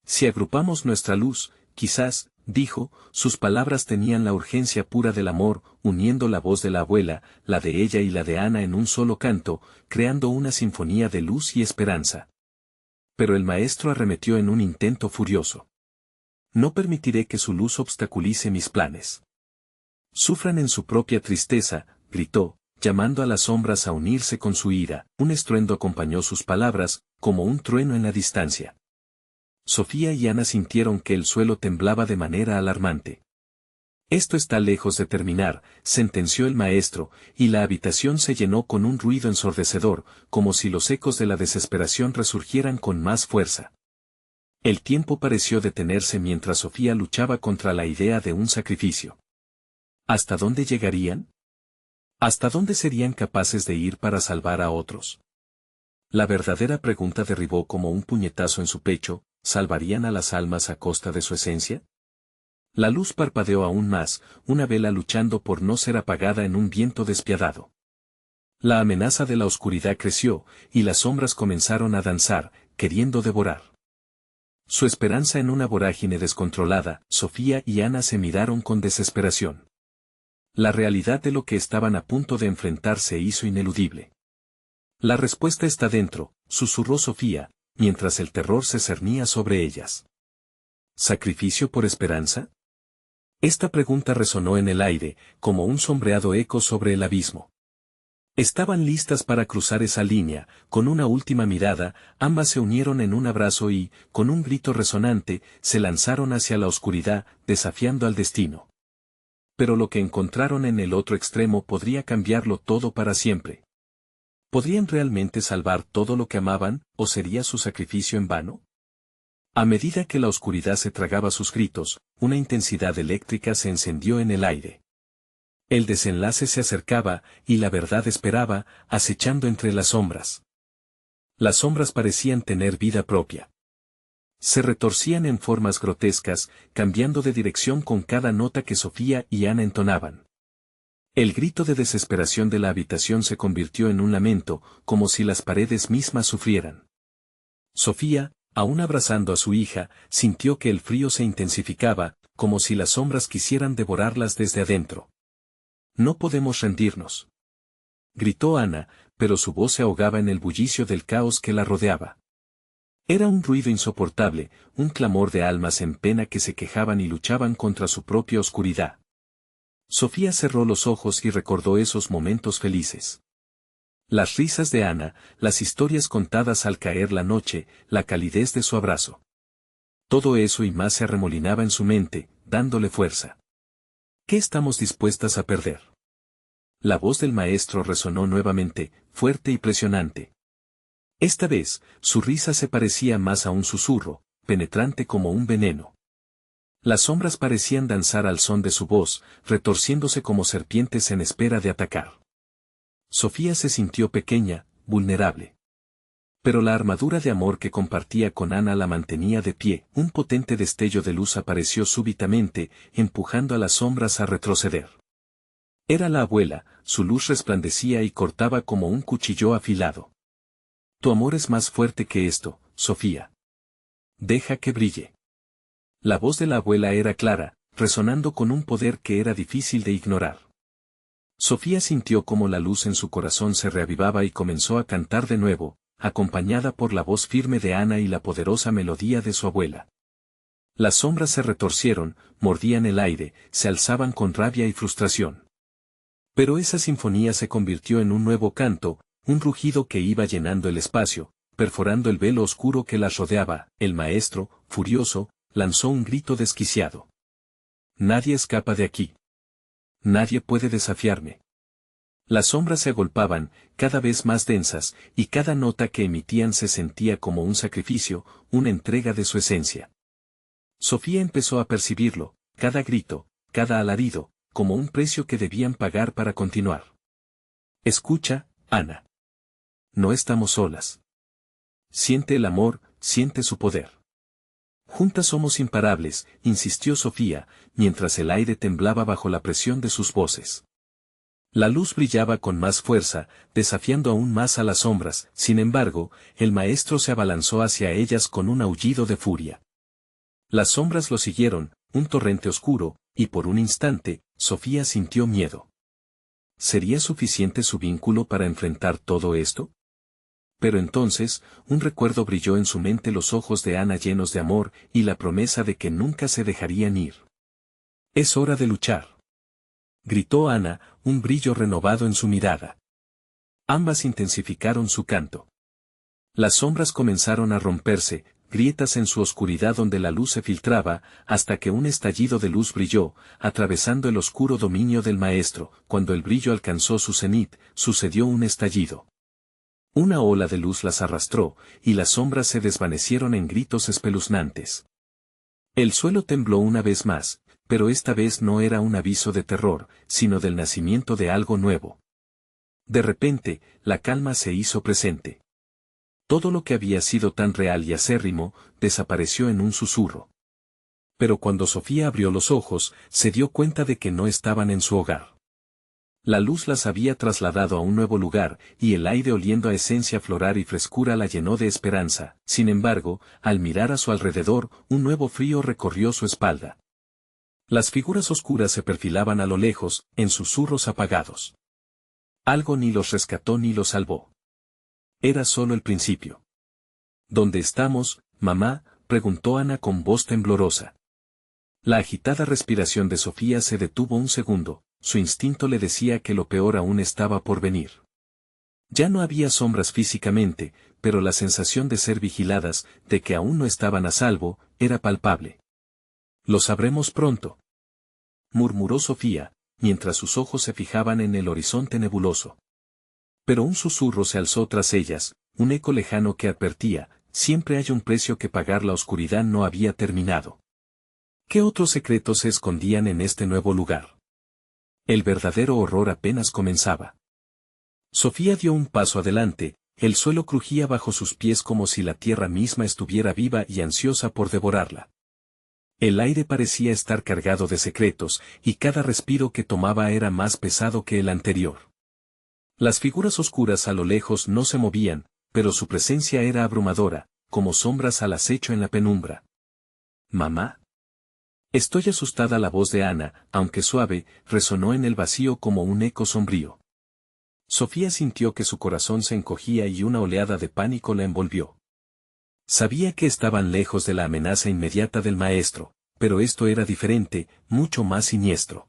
Speaker 1: Si agrupamos nuestra luz, quizás», dijo, sus palabras tenían la urgencia pura del amor, uniendo la voz de la abuela, la de ella y la de Ana en un solo canto, creando una sinfonía de luz y esperanza. Pero el maestro arremetió en un intento furioso. «No permitiré que su luz obstaculice mis planes. Sufran en su propia tristeza», gritó, llamando a las sombras a unirse con su ira. Un estruendo acompañó sus palabras, como un trueno en la distancia. Sofía y Ana sintieron que el suelo temblaba de manera alarmante. «Esto está lejos de terminar», sentenció el maestro, y la habitación se llenó con un ruido ensordecedor, como si los ecos de la desesperación resurgieran con más fuerza. El tiempo pareció detenerse mientras Sofía luchaba contra la idea de un sacrificio. ¿Hasta dónde llegarían? ¿Hasta dónde serían capaces de ir para salvar a otros? La verdadera pregunta derribó como un puñetazo en su pecho: ¿salvarían a las almas a costa de su esencia? La luz parpadeó aún más, una vela luchando por no ser apagada en un viento despiadado. La amenaza de la oscuridad creció, y las sombras comenzaron a danzar, queriendo devorar. Su esperanza en una vorágine descontrolada, Sofía y Ana se miraron con desesperación. La realidad de lo que estaban a punto de enfrentar se hizo ineludible. La respuesta está dentro, susurró Sofía, mientras el terror se cernía sobre ellas. ¿Sacrificio por esperanza? Esta pregunta resonó en el aire, como un sombreado eco sobre el abismo. Estaban listas para cruzar esa línea. Con una última mirada, ambas se unieron en un abrazo y, con un grito resonante, se lanzaron hacia la oscuridad, desafiando al destino. Pero lo que encontraron en el otro extremo podría cambiarlo todo para siempre. ¿Podrían realmente salvar todo lo que amaban, o sería su sacrificio en vano? A medida que la oscuridad se tragaba sus gritos, una intensidad eléctrica se encendió en el aire. El desenlace se acercaba, y la verdad esperaba, acechando entre las sombras. Las sombras parecían tener vida propia. Se retorcían en formas grotescas, cambiando de dirección con cada nota que Sofía y Ana entonaban. El grito de desesperación de la habitación se convirtió en un lamento, como si las paredes mismas sufrieran. Sofía, aún abrazando a su hija, sintió que el frío se intensificaba, como si las sombras quisieran devorarlas desde adentro. No podemos rendirnos, gritó Ana, pero su voz se ahogaba en el bullicio del caos que la rodeaba. Era un ruido insoportable, un clamor de almas en pena que se quejaban y luchaban contra su propia oscuridad. Sofía cerró los ojos y recordó esos momentos felices. Las risas de Ana, las historias contadas al caer la noche, la calidez de su abrazo. Todo eso y más se arremolinaba en su mente, dándole fuerza. ¿Qué estamos dispuestas a perder? La voz del maestro resonó nuevamente, fuerte y presionante. Esta vez, su risa se parecía más a un susurro, penetrante como un veneno. Las sombras parecían danzar al son de su voz, retorciéndose como serpientes en espera de atacar. Sofía se sintió pequeña, vulnerable. Pero la armadura de amor que compartía con Ana la mantenía de pie. Un potente destello de luz apareció súbitamente, empujando a las sombras a retroceder. Era la abuela, su luz resplandecía y cortaba como un cuchillo afilado. Tu amor es más fuerte que esto, Sofía. Deja que brille. La voz de la abuela era clara, resonando con un poder que era difícil de ignorar. Sofía sintió como la luz en su corazón se reavivaba y comenzó a cantar de nuevo, acompañada por la voz firme de Ana y la poderosa melodía de su abuela. Las sombras se retorcieron, mordían el aire, se alzaban con rabia y frustración. Pero esa sinfonía se convirtió en un nuevo canto, un rugido que iba llenando el espacio, perforando el velo oscuro que las rodeaba. El maestro, furioso, lanzó un grito desquiciado. Nadie escapa de aquí. Nadie puede desafiarme. Las sombras se agolpaban, cada vez más densas, y cada nota que emitían se sentía como un sacrificio, una entrega de su esencia. Sofía empezó a percibirlo, cada grito, cada alarido, como un precio que debían pagar para continuar. Escucha, Ana. No estamos solas. Siente el amor, siente su poder. Juntas somos imparables, insistió Sofía, mientras el aire temblaba bajo la presión de sus voces. La luz brillaba con más fuerza, desafiando aún más a las sombras. Sin embargo, el maestro se abalanzó hacia ellas con un aullido de furia. Las sombras lo siguieron, un torrente oscuro, y por un instante, Sofía sintió miedo. ¿Sería suficiente su vínculo para enfrentar todo esto? Pero entonces, un recuerdo brilló en su mente, los ojos de Ana llenos de amor, y la promesa de que nunca se dejarían ir. Es hora de luchar, gritó Ana, un brillo renovado en su mirada. Ambas intensificaron su canto. Las sombras comenzaron a romperse, grietas en su oscuridad donde la luz se filtraba, hasta que un estallido de luz brilló, atravesando el oscuro dominio del maestro. Cuando el brillo alcanzó su cenit, sucedió un estallido. Una ola de luz las arrastró, y las sombras se desvanecieron en gritos espeluznantes. El suelo tembló una vez más, pero esta vez no era un aviso de terror, sino del nacimiento de algo nuevo. De repente, la calma se hizo presente. Todo lo que había sido tan real y acérrimo, desapareció en un susurro. Pero cuando Sofía abrió los ojos, se dio cuenta de que no estaban en su hogar. La luz las había trasladado a un nuevo lugar, y el aire oliendo a esencia floral y frescura la llenó de esperanza. Sin embargo, al mirar a su alrededor, un nuevo frío recorrió su espalda. Las figuras oscuras se perfilaban a lo lejos, en susurros apagados. Algo ni los rescató ni los salvó. Era solo el principio. ¿Dónde estamos, mamá?, preguntó Ana con voz temblorosa. La agitada respiración de Sofía se detuvo un segundo, su instinto le decía que lo peor aún estaba por venir. Ya no había sombras físicamente, pero la sensación de ser vigiladas, de que aún no estaban a salvo, era palpable. «Lo sabremos pronto», murmuró Sofía, mientras sus ojos se fijaban en el horizonte nebuloso. Pero un susurro se alzó tras ellas, un eco lejano que advertía, siempre hay un precio que pagar, la oscuridad no había terminado. ¿Qué otros secretos se escondían en este nuevo lugar? El verdadero horror apenas comenzaba. Sofía dio un paso adelante, el suelo crujía bajo sus pies como si la tierra misma estuviera viva y ansiosa por devorarla. El aire parecía estar cargado de secretos, y cada respiro que tomaba era más pesado que el anterior. Las figuras oscuras a lo lejos no se movían, pero su presencia era abrumadora, como sombras al acecho en la penumbra. «¿Mamá?» Estoy asustada. La voz de Ana, aunque suave, resonó en el vacío como un eco sombrío. Sofía sintió que su corazón se encogía y una oleada de pánico la envolvió. Sabía que estaban lejos de la amenaza inmediata del maestro, pero esto era diferente, mucho más siniestro.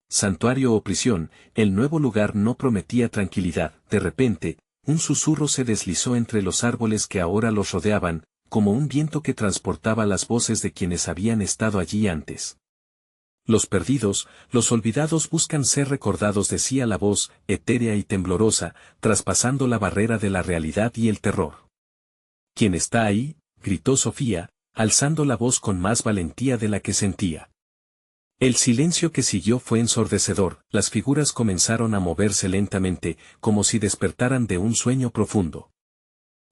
Speaker 1: Santuario o prisión, el nuevo lugar no prometía tranquilidad. De repente, un susurro se deslizó entre los árboles que ahora los rodeaban, como un viento que transportaba las voces de quienes habían estado allí antes. Los perdidos, los olvidados buscan ser recordados, decía la voz, etérea y temblorosa, traspasando la barrera de la realidad y el terror. ¿Quién está ahí?, gritó Sofía, alzando la voz con más valentía de la que sentía. El silencio que siguió fue ensordecedor, las figuras comenzaron a moverse lentamente, como si despertaran de un sueño profundo.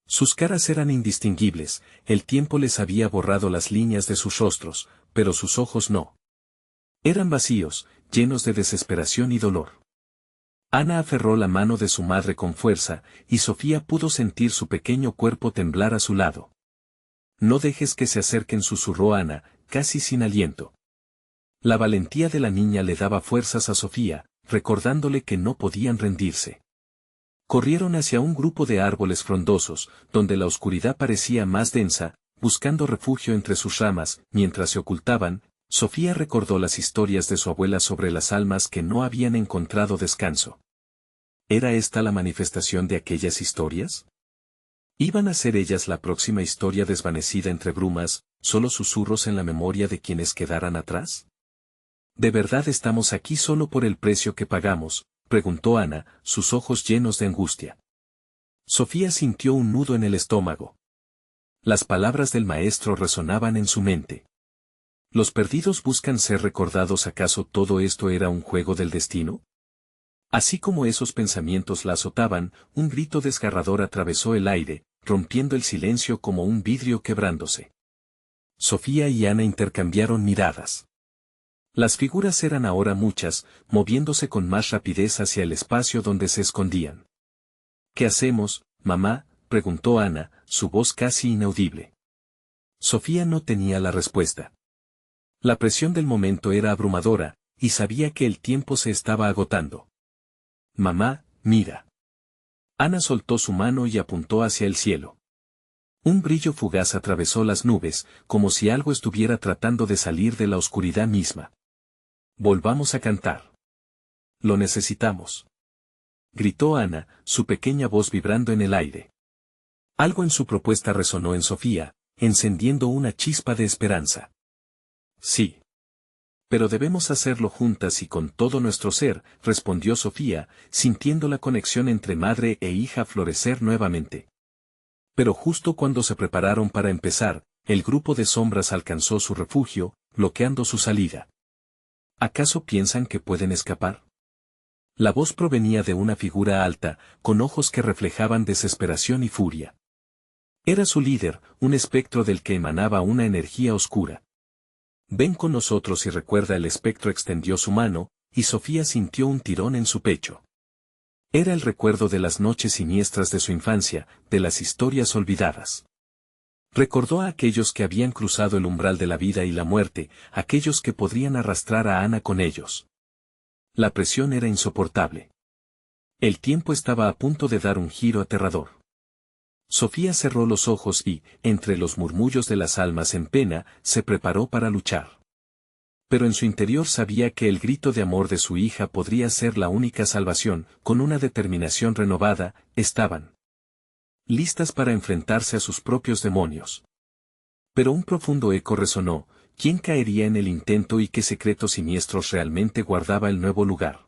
Speaker 1: Sus caras eran indistinguibles, el tiempo les había borrado las líneas de sus rostros, pero sus ojos no. Eran vacíos, llenos de desesperación y dolor. Ana aferró la mano de su madre con fuerza, y Sofía pudo sentir su pequeño cuerpo temblar a su lado. «No dejes que se acerquen», susurró Ana, casi sin aliento. La valentía de la niña le daba fuerzas a Sofía, recordándole que no podían rendirse. Corrieron hacia un grupo de árboles frondosos, donde la oscuridad parecía más densa, buscando refugio entre sus ramas. Mientras se ocultaban, Sofía recordó las historias de su abuela sobre las almas que no habían encontrado descanso. ¿Era esta la manifestación de aquellas historias? ¿Iban a ser ellas la próxima historia desvanecida entre brumas, solo susurros en la memoria de quienes quedaran atrás? ¿De verdad estamos aquí solo por el precio que pagamos?, preguntó Ana, sus ojos llenos de angustia. Sofía sintió un nudo en el estómago. Las palabras del maestro resonaban en su mente. ¿Los perdidos buscan ser recordados? ¿Acaso todo esto era un juego del destino? Así como esos pensamientos la azotaban, un grito desgarrador atravesó el aire, rompiendo el silencio como un vidrio quebrándose. Sofía y Ana intercambiaron miradas. Las figuras eran ahora muchas, moviéndose con más rapidez hacia el espacio donde se escondían. «¿Qué hacemos, mamá?», preguntó Ana, su voz casi inaudible. Sofía no tenía la respuesta. La presión del momento era abrumadora, y sabía que el tiempo se estaba agotando. «Mamá, mira». Ana soltó su mano y apuntó hacia el cielo. Un brillo fugaz atravesó las nubes, como si algo estuviera tratando de salir de la oscuridad misma. «Volvamos a cantar. Lo necesitamos», gritó Ana, su pequeña voz vibrando en el aire. Algo en su propuesta resonó en Sofía, encendiendo una chispa de esperanza. «Sí. Pero debemos hacerlo juntas y con todo nuestro ser», respondió Sofía, sintiendo la conexión entre madre e hija florecer nuevamente. Pero justo cuando se prepararon para empezar, el grupo de sombras alcanzó su refugio, bloqueando su salida. ¿Acaso piensan que pueden escapar? La voz provenía de una figura alta, con ojos que reflejaban desesperación y furia. Era su líder, un espectro del que emanaba una energía oscura. Ven con nosotros y recuerda. El espectro extendió su mano, y Sofía sintió un tirón en su pecho. Era el recuerdo de las noches siniestras de su infancia, de las historias olvidadas. Recordó a aquellos que habían cruzado el umbral de la vida y la muerte, aquellos que podrían arrastrar a Ana con ellos. La presión era insoportable. El tiempo estaba a punto de dar un giro aterrador. Sofía cerró los ojos y, entre los murmullos de las almas en pena, se preparó para luchar. Pero en su interior sabía que el grito de amor de su hija podría ser la única salvación. Con una determinación renovada, estaban listas para enfrentarse a sus propios demonios. Pero un profundo eco resonó. ¿Quién caería en el intento y qué secretos siniestros realmente guardaba el nuevo lugar?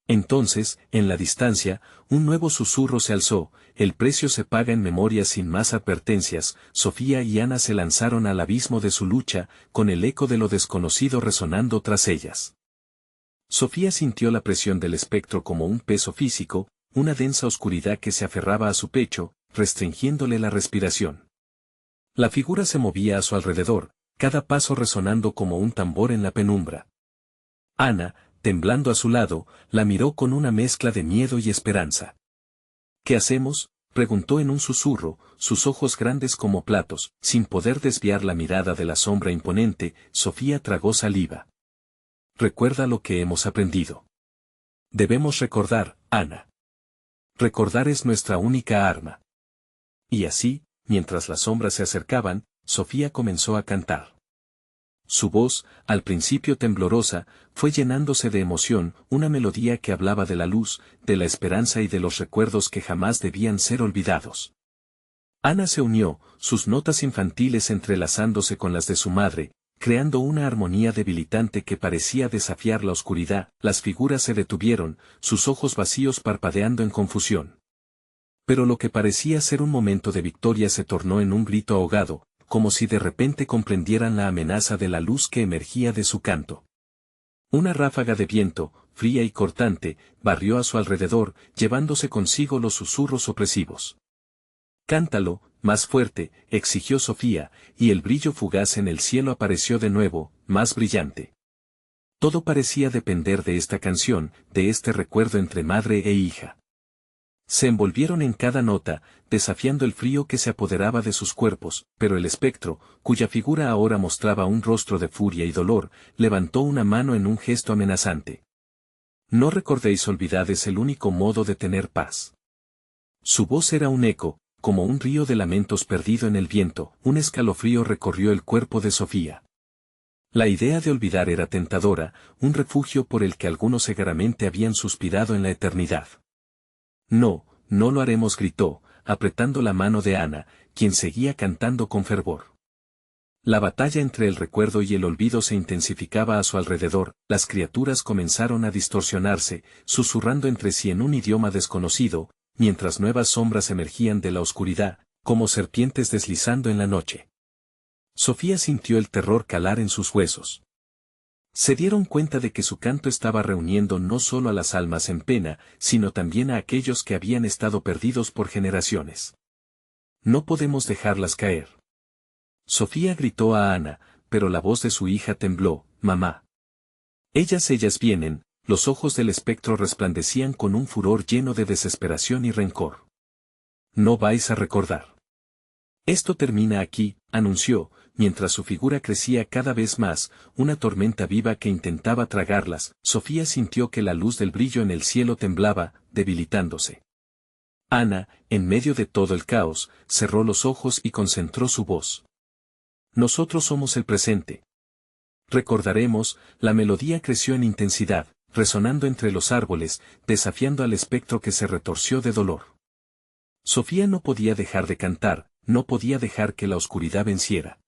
Speaker 1: Entonces, en la distancia, un nuevo susurro se alzó. El precio se paga en memoria. Sin más advertencias, Sofía y Ana se lanzaron al abismo de su lucha, con el eco de lo desconocido resonando tras ellas. Sofía sintió la presión del espectro como un peso físico, una densa oscuridad que se aferraba a su pecho, restringiéndole la respiración. La figura se movía a su alrededor, cada paso resonando como un tambor en la penumbra. Ana, temblando a su lado, la miró con una mezcla de miedo y esperanza. ¿Qué hacemos?, preguntó en un susurro, sus ojos grandes como platos. Sin poder desviar la mirada de la sombra imponente, Sofía tragó saliva. Recuerda lo que hemos aprendido. Debemos recordar, Ana. Recordar es nuestra única arma. Y así, mientras las sombras se acercaban, Sofía comenzó a cantar. Su voz, al principio temblorosa, fue llenándose de emoción, una melodía que hablaba de la luz, de la esperanza y de los recuerdos que jamás debían ser olvidados. Ana se unió, sus notas infantiles entrelazándose con las de su madre, creando una armonía debilitante que parecía desafiar la oscuridad. Las figuras se detuvieron, sus ojos vacíos parpadeando en confusión. Pero lo que parecía ser un momento de victoria se tornó en un grito ahogado, como si de repente comprendieran la amenaza de la luz que emergía de su canto. Una ráfaga de viento, fría y cortante, barrió a su alrededor, llevándose consigo los susurros opresivos. «Cántalo, más fuerte», exigió Sofía, y el brillo fugaz en el cielo apareció de nuevo, más brillante. Todo parecía depender de esta canción, de este recuerdo entre madre e hija. Se envolvieron en cada nota, desafiando el frío que se apoderaba de sus cuerpos, pero el espectro, cuya figura ahora mostraba un rostro de furia y dolor, levantó una mano en un gesto amenazante. «No recordéis, olvidad, es el único modo de tener paz». Su voz era un eco, como un río de lamentos perdido en el viento. Un escalofrío recorrió el cuerpo de Sofía. La idea de olvidar era tentadora, un refugio por el que algunos cegaramente habían suspirado en la eternidad. «No, no lo haremos», gritó, apretando la mano de Ana, quien seguía cantando con fervor. La batalla entre el recuerdo y el olvido se intensificaba a su alrededor. Las criaturas comenzaron a distorsionarse, susurrando entre sí en un idioma desconocido, mientras nuevas sombras emergían de la oscuridad, como serpientes deslizando en la noche. Sofía sintió el terror calar en sus huesos. Se dieron cuenta de que su canto estaba reuniendo no solo a las almas en pena, sino también a aquellos que habían estado perdidos por generaciones. «No podemos dejarlas caer». Sofía gritó a Ana, pero la voz de su hija tembló. «Mamá. Ellas vienen». Los ojos del espectro resplandecían con un furor lleno de desesperación y rencor. «No vais a recordar. Esto termina aquí», anunció, mientras su figura crecía cada vez más, una tormenta viva que intentaba tragarlas. Sofía sintió que la luz del brillo en el cielo temblaba, debilitándose. Ana, en medio de todo el caos, cerró los ojos y concentró su voz. «Nosotros somos el presente. Recordaremos». La melodía creció en intensidad, resonando entre los árboles, desafiando al espectro que se retorció de dolor. Sofía no podía dejar de cantar, no podía dejar que la oscuridad venciera.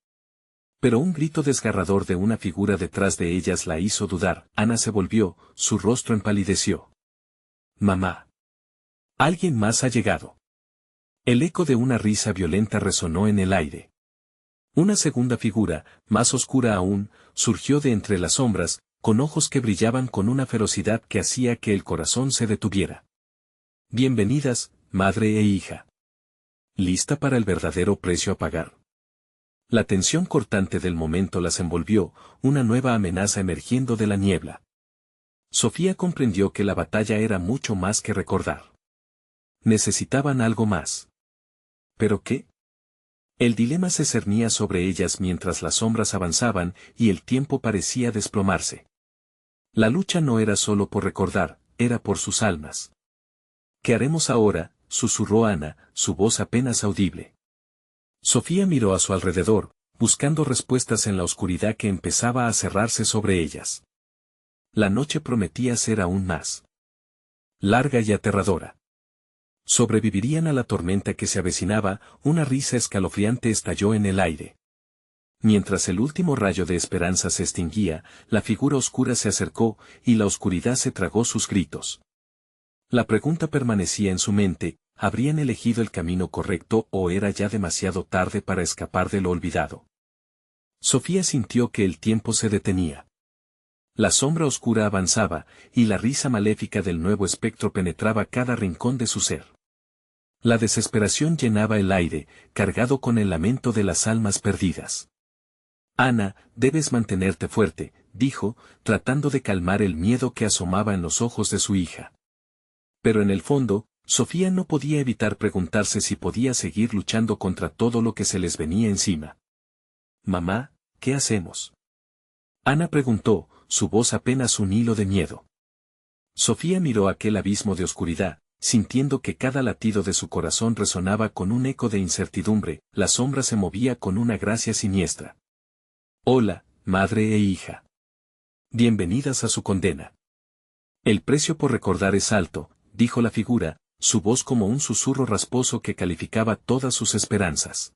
Speaker 1: Pero un grito desgarrador de una figura detrás de ellas la hizo dudar. Ana se volvió, su rostro empalideció. «Mamá. Alguien más ha llegado». El eco de una risa violenta resonó en el aire. Una segunda figura, más oscura aún, surgió de entre las sombras, con ojos que brillaban con una ferocidad que hacía que el corazón se detuviera. «Bienvenidas, madre e hija». lista para el verdadero precio a pagar. La tensión cortante del momento las envolvió, una nueva amenaza emergiendo de la niebla. Sofía comprendió que la batalla era mucho más que recordar. Necesitaban algo más. ¿Pero qué? El dilema se cernía sobre ellas mientras las sombras avanzaban y el tiempo parecía desplomarse. La lucha no era solo por recordar, era por sus almas. ¿Qué haremos ahora?, susurró Ana, su voz apenas audible. Sofía miró a su alrededor, buscando respuestas en la oscuridad que empezaba a cerrarse sobre ellas. La noche prometía ser aún más larga y aterradora. Sobrevivirían a la tormenta que se avecinaba, una risa escalofriante estalló en el aire. Mientras el último rayo de esperanza se extinguía, la figura oscura se acercó, y la oscuridad se tragó sus gritos. La pregunta permanecía en su mente, ¿habrían elegido el camino correcto o era ya demasiado tarde para escapar de lo olvidado? Sofía sintió que el tiempo se detenía. La sombra oscura avanzaba, y la risa maléfica del nuevo espectro penetraba cada rincón de su ser. La desesperación llenaba el aire, cargado con el lamento de las almas perdidas. Ana, debes mantenerte fuerte, dijo, tratando de calmar el miedo que asomaba en los ojos de su hija. Pero en el fondo, Sofía no podía evitar preguntarse si podía seguir luchando contra todo lo que se les venía encima. Mamá, ¿qué hacemos? Ana preguntó, su voz apenas un hilo de miedo. Sofía miró aquel abismo de oscuridad, sintiendo que cada latido de su corazón resonaba con un eco de incertidumbre, la sombra se movía con una gracia siniestra. Hola, madre e hija. Bienvenidas a su condena. El precio por recordar es alto, dijo la figura, su voz como un susurro rasposo que calificaba todas sus esperanzas.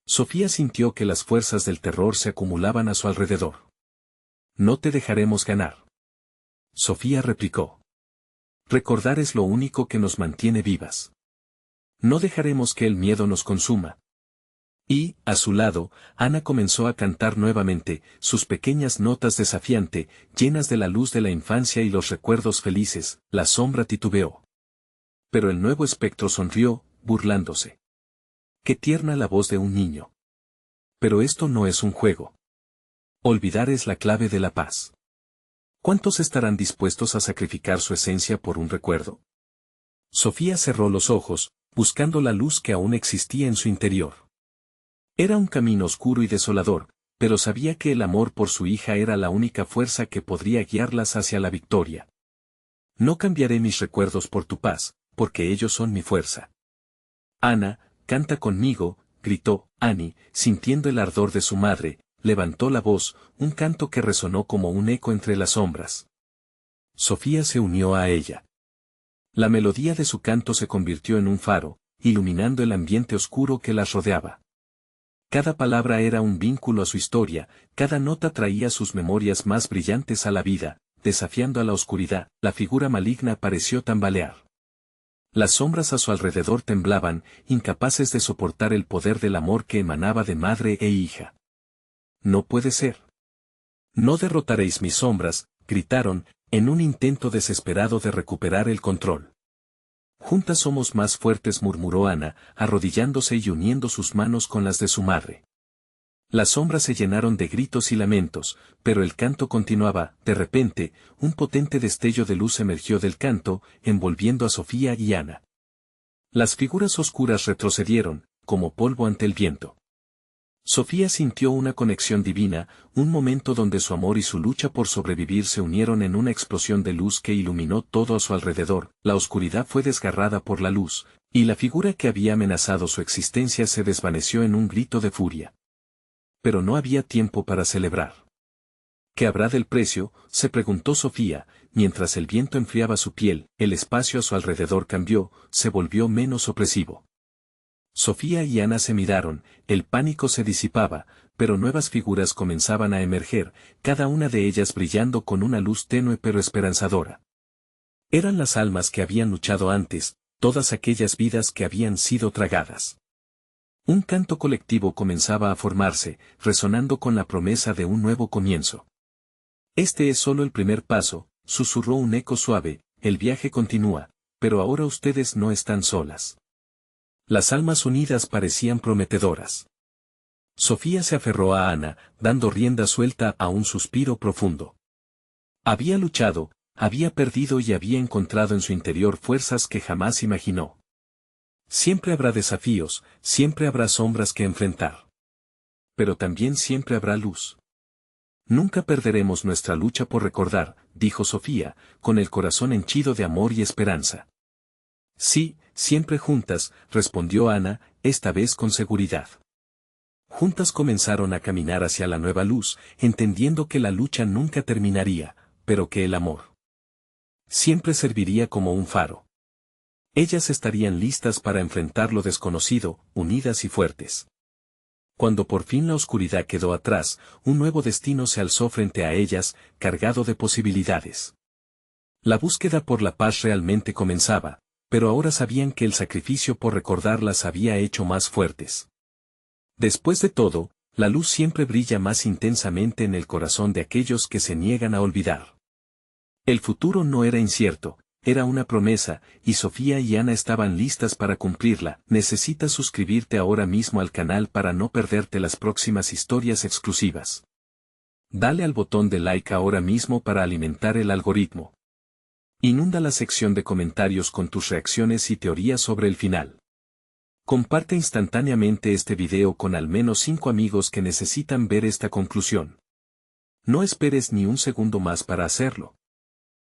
Speaker 1: Sofía sintió que las fuerzas del terror se acumulaban a su alrededor. No te dejaremos ganar. Sofía replicó. Recordar es lo único que nos mantiene vivas. No dejaremos que el miedo nos consuma. Y, a su lado, Ana comenzó a cantar nuevamente, sus pequeñas notas desafiante, llenas de la luz de la infancia y los recuerdos felices. La sombra titubeó. Pero el nuevo espectro sonrió, burlándose. Qué tierna la voz de un niño. Pero esto no es un juego. Olvidar es la clave de la paz. ¿Cuántos estarán dispuestos a sacrificar su esencia por un recuerdo? Sofía cerró los ojos, buscando la luz que aún existía en su interior. Era un camino oscuro y desolador, pero sabía que el amor por su hija era la única fuerza que podría guiarlas hacia la victoria. No cambiaré mis recuerdos por tu paz, porque ellos son mi fuerza. Ana, canta conmigo, gritó, Annie, sintiendo el ardor de su madre, levantó la voz, un canto que resonó como un eco entre las sombras. Sofía se unió a ella. La melodía de su canto se convirtió en un faro, iluminando el ambiente oscuro que las rodeaba. Cada palabra era un vínculo a su historia, cada nota traía sus memorias más brillantes a la vida, desafiando a la oscuridad. La figura maligna pareció tambalear. Las sombras a su alrededor temblaban, incapaces de soportar el poder del amor que emanaba de madre e hija. No puede ser. No derrotaréis mis sombras, gritaron, en un intento desesperado de recuperar el control. Juntas somos más fuertes, murmuró Ana, arrodillándose y uniendo sus manos con las de su madre. Las sombras se llenaron de gritos y lamentos, pero el canto continuaba. De repente, un potente destello de luz emergió del canto, envolviendo a Sofía y Ana. Las figuras oscuras retrocedieron, como polvo ante el viento. Sofía sintió una conexión divina, un momento donde su amor y su lucha por sobrevivir se unieron en una explosión de luz que iluminó todo a su alrededor. La oscuridad fue desgarrada por la luz, y la figura que había amenazado su existencia se desvaneció en un grito de furia. Pero no había tiempo para celebrar. ¿Qué habrá del precio?, se preguntó Sofía, mientras el viento enfriaba su piel. El espacio a su alrededor cambió, se volvió menos opresivo. Sofía y Ana se miraron, el pánico se disipaba, pero nuevas figuras comenzaban a emerger, cada una de ellas brillando con una luz tenue pero esperanzadora. Eran las almas que habían luchado antes, todas aquellas vidas que habían sido tragadas. Un canto colectivo comenzaba a formarse, resonando con la promesa de un nuevo comienzo. Este es solo el primer paso, susurró un eco suave, el viaje continúa, pero ahora ustedes no están solas. Las almas unidas parecían prometedoras. Sofía se aferró a Ana, dando rienda suelta a un suspiro profundo. Había luchado, había perdido y había encontrado en su interior fuerzas que jamás imaginó. Siempre habrá desafíos, siempre habrá sombras que enfrentar. Pero también siempre habrá luz. Nunca perderemos nuestra lucha por recordar, dijo Sofía, con el corazón henchido de amor y esperanza. Sí, siempre juntas, respondió Ana, esta vez con seguridad. Juntas comenzaron a caminar hacia la nueva luz, entendiendo que la lucha nunca terminaría, pero que el amor siempre serviría como un faro. Ellas estarían listas para enfrentar lo desconocido, unidas y fuertes. Cuando por fin la oscuridad quedó atrás, un nuevo destino se alzó frente a ellas, cargado de posibilidades. La búsqueda por la paz realmente comenzaba, pero ahora sabían que el sacrificio por recordarlas había hecho más fuertes. Después de todo, la luz siempre brilla más intensamente en el corazón de aquellos que se niegan a olvidar. El futuro no era incierto, era una promesa, y Sofía y Ana estaban listas para cumplirla. Necesitas suscribirte ahora mismo al canal para no perderte las próximas historias exclusivas. Dale al botón de like ahora mismo para alimentar el algoritmo. Inunda la sección de comentarios con tus reacciones y teorías sobre el final. Comparte instantáneamente este video con al menos 5 amigos que necesitan ver esta conclusión. No esperes ni un segundo más para hacerlo.